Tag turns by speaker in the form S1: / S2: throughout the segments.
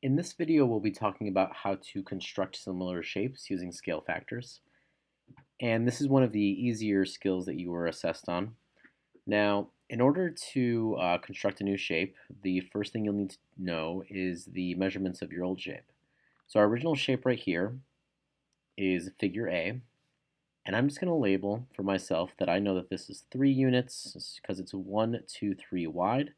S1: In this video, we'll be talking about how to construct similar shapes using scale factors. And this is one of the easier skills that you were assessed on. Now, in order to construct a new shape, the first thing you'll need to know is the measurements of your old shape. So our original shape right here is figure A, and I'm just going to label for myself that I know that this is 3 units because it's 1, 2, 3 wide,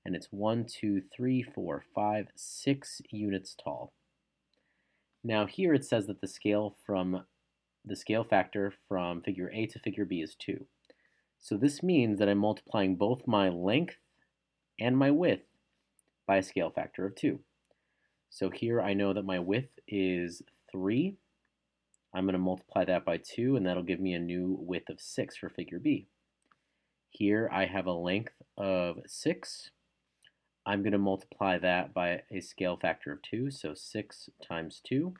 S1: and it's 1, 2, 3, 4, 5, 6 units tall. Now here it says that the scale factor from figure A to figure B is 2. So this means that I'm multiplying both my length and my width by a scale factor of 2. So here I know that my width is 3. I'm going to multiply that by 2, and that'll give me a new width of 6 for figure B. Here I have a length of 6. I'm going to multiply that by a scale factor of 2, so 6 times 2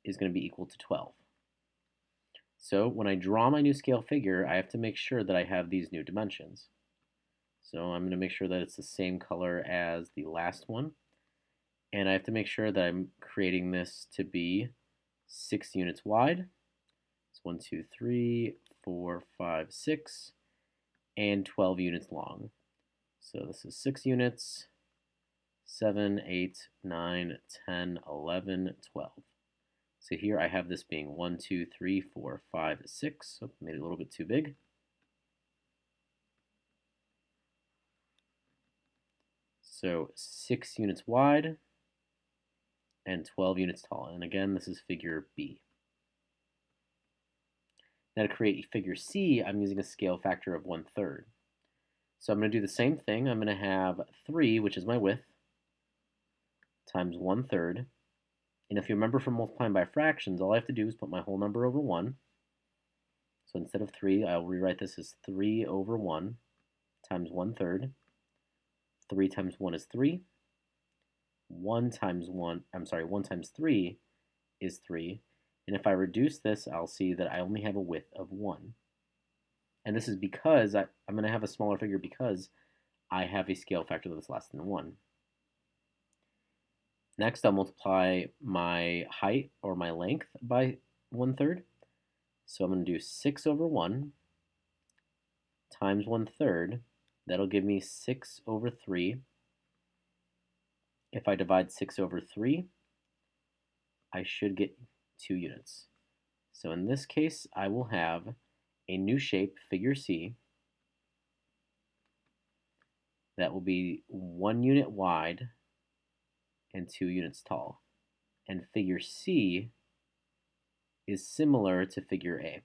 S1: is going to be equal to 12. So when I draw my new scale figure, I have to make sure that I have these new dimensions. So I'm going to make sure that it's the same color as the last one. And I have to make sure that I'm creating this to be 6 units wide. It's 1, 2, 3, 4, 5, 6, and 12 units long. So this is 6 units, 7, 8, 9, 10, 11, 12. So here I have this being 1, 2, 3, 4, 5, 6. Oh, made it a little bit too big. So 6 units wide and 12 units tall. And again, this is figure B. Now to create figure C, I'm using a scale factor of 1/3. So I'm going to do the same thing. I'm going to have 3, which is my width, times 1/3. And if you remember from multiplying by fractions, all I have to do is put my whole number over 1. So instead of 3, I'll rewrite this as 3 over 1 times 1/3. 3 times 1 is 3. 1 times 3 is 3. And if I reduce this, I'll see that I only have a width of 1. And this is because I'm going to have a smaller figure because I have a scale factor that's less than 1. Next, I'll multiply my height or my length by 1/3. So I'm going to do 6 over 1 times 1/3. That'll give me 6 over 3. If I divide 6 over 3, I should get 2 units. So in this case, I will have a new shape, figure C, that will be 1 unit wide and 2 units tall. And figure C is similar to figure A.